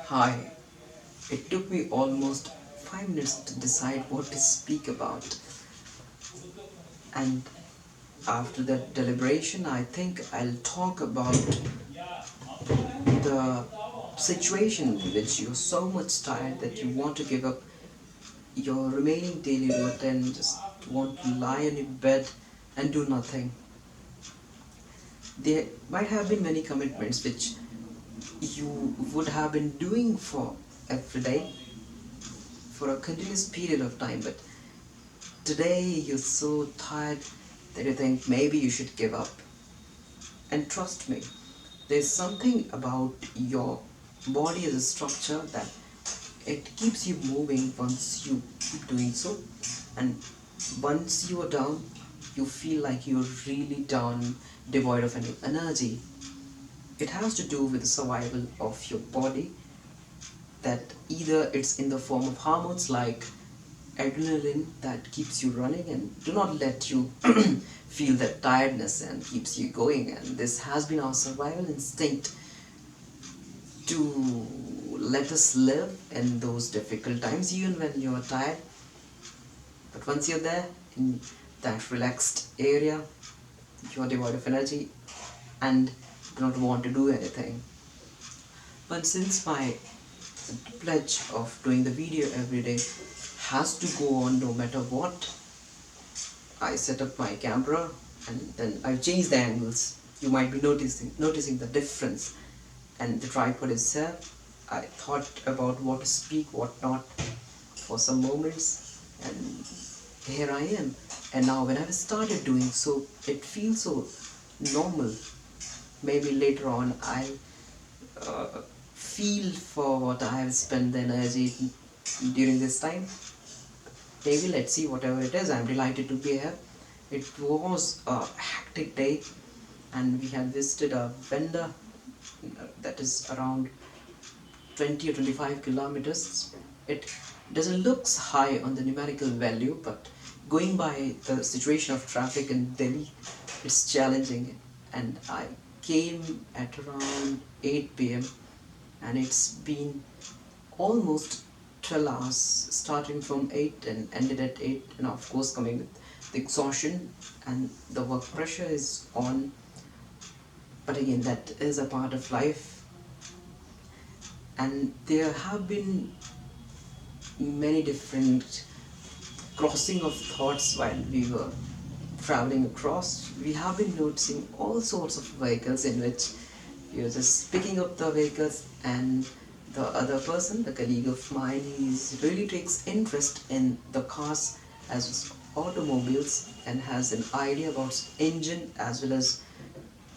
Hi, it took me almost 5 minutes to decide what to speak about, and after that deliberation, I think I'll talk about the situation in which you're so much tired that you want to give up your remaining daily routine, just want to lie on your bed and do nothing. There might have been many commitments which you would have been doing for every day for a continuous period of time, but today you're so tired that you think maybe you should give up. And trust me, there's something about your body as a structure that it keeps you moving once you keep doing so. And once you are down, you feel like you're really down, devoid of any energy. It has to do with the survival of your body, that either it's in the form of hormones like adrenaline that keeps you running and do not let you feel that tiredness and keeps you going, and this has been our survival instinct to let us live in those difficult times even when you're tired. But once you're there in that relaxed area, you're devoid of energy and do not want to do anything. But since my pledge of doing the video every day has to go on no matter what, I set up my camera and then I changed the angles. You might be noticing the difference. And the tripod itself, I thought about what to speak, what not for some moments, and here I am. And now when I started doing so, it feels so normal. Maybe later on I'll feel for what I have spent the energy during this time. Maybe let's see, whatever it is, I'm delighted to be here. It was a hectic day and we had visited a vendor that is around 20 or 25 kilometers. It doesn't look high on the numerical value, but going by the situation of traffic in Delhi, it's challenging. And I came at around 8 p.m. and it's been almost 12 hours, starting from 8 and ended at 8, and of course coming with the exhaustion and the work pressure is on. But again, that is a part of life, and there have been many different crossing of thoughts while we were traveling across. We have been noticing all sorts of vehicles in which you're just picking up the vehicles, and the other person, the colleague of mine, he really takes interest in the cars as well as automobiles and has an idea about engine as well as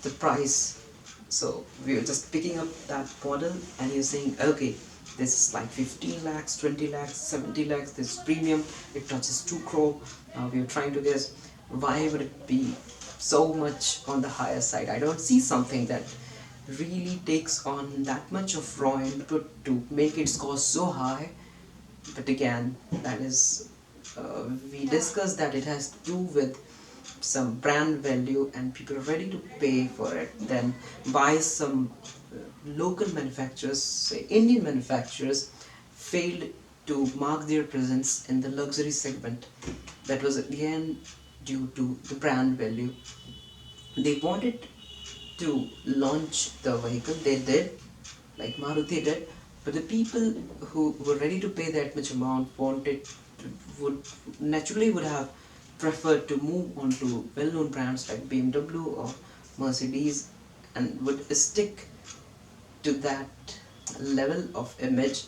the price. So we are just picking up that model and you're saying, okay, this is like 15 lakhs, 20 lakhs, 70 lakhs, this premium, it touches 2 crore. Now we are trying to guess why would it be so much on the higher side. I don't see something that really takes on that much of raw input to make its cost so high. But again, that is, we discussed that it has to do with some brand value and people are ready to pay for it, then buy some local manufacturers, say Indian manufacturers, failed to mark their presence in the luxury segment. That was again due to the brand value. They wanted to launch the vehicle, they did, like Maruti did, but the people who were ready to pay that much amount would naturally would have preferred to move on to well-known brands like BMW or Mercedes and would stick to that level of image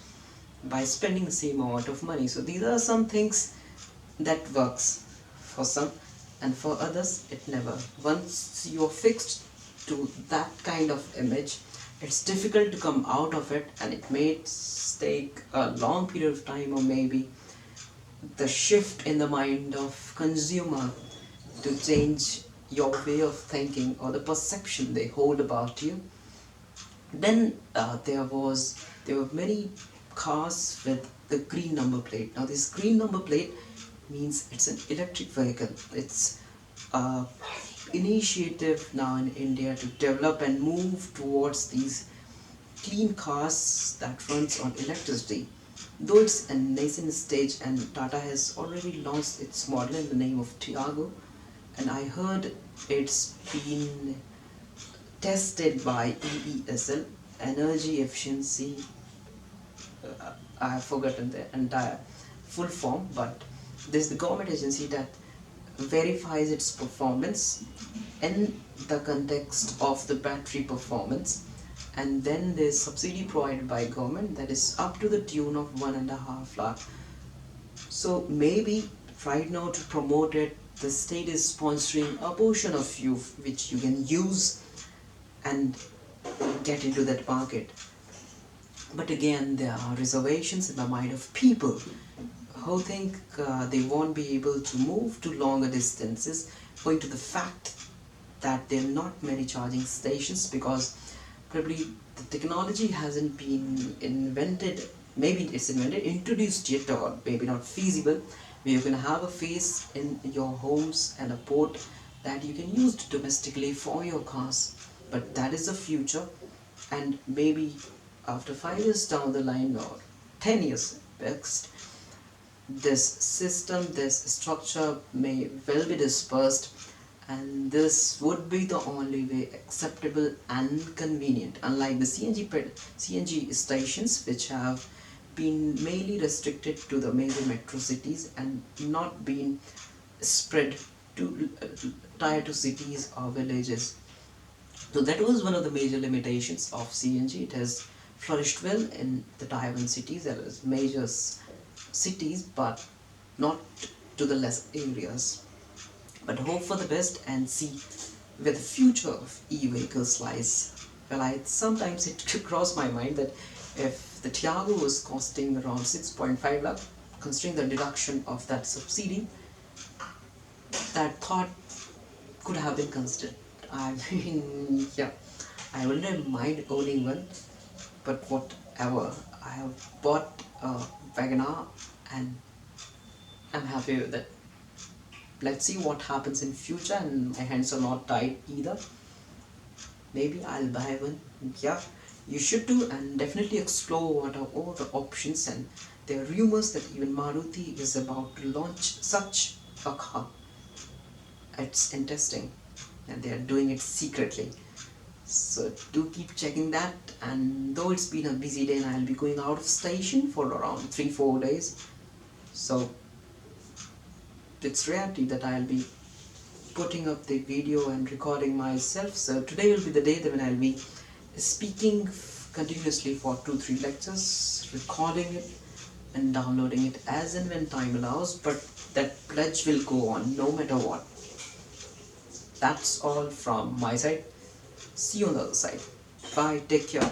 by spending the same amount of money. So these are some things that works for some, and for others it never. Once you're fixed to that kind of image, it's difficult to come out of it, and it may take a long period of time, or maybe the shift in the mind of consumer to change your way of thinking or the perception they hold about you. Then there were many cars with the green number plate. Now this green number plate means it's an electric vehicle. It's a initiative now in India to develop and move towards these clean cars that runs on electricity. Though it's a nascent stage and Tata has already launched its model in the name of Tiago, and I heard it's been tested by EESL, Energy Efficiency, I have forgotten the entire full form, but this is the government agency that verifies its performance in the context of the battery performance, and then there's subsidy provided by government that is up to the tune of 1.5 lakh. So maybe right now to promote it, the state is sponsoring a portion of you which you can use and get into that market. But again, there are reservations in the mind of people who think they won't be able to move to longer distances, owing to the fact that there are not many charging stations, because probably the technology hasn't been invented, maybe it's invented, introduced yet, or maybe not feasible, where you can have a phase in your homes and a port that you can use domestically for your cars. But that is the future, and maybe after 5 years down the line, or 10 years next, this system, this structure may well be dispersed, and this would be the only way acceptable and convenient, unlike the CNG stations, which have been mainly restricted to the major metro cities and not been spread to tier 2 cities or villages. So that was one of the major limitations of CNG. It has flourished well in the Taiwan cities as major cities, but not to the less areas. But hope for the best and see where the future of e-vehicles lies. Well, sometimes it could cross my mind that if the Tiago was costing around 6.5 lakh, considering the deduction of that subsidy, that thought could have been considered. I mean, yeah, I wouldn't mind owning one, but whatever. I have bought a WagonR and I'm happy with it. Let's see what happens in future, and my hands are not tied either. Maybe I'll buy one. Yeah, you should do, and definitely explore what are all the options. And there are rumors that even Maruti is about to launch such a car. It's interesting, and they are doing it secretly. So do keep checking that. And though it's been a busy day and I'll be going out of station for around 3-4 days, so it's reality that I'll be putting up the video and recording myself. So today will be the day that when I'll be speaking continuously for 2-3 lectures, recording it and downloading it as and when time allows, but that pledge will go on no matter what. That's all from my side. See you on the other side. Bye, take care.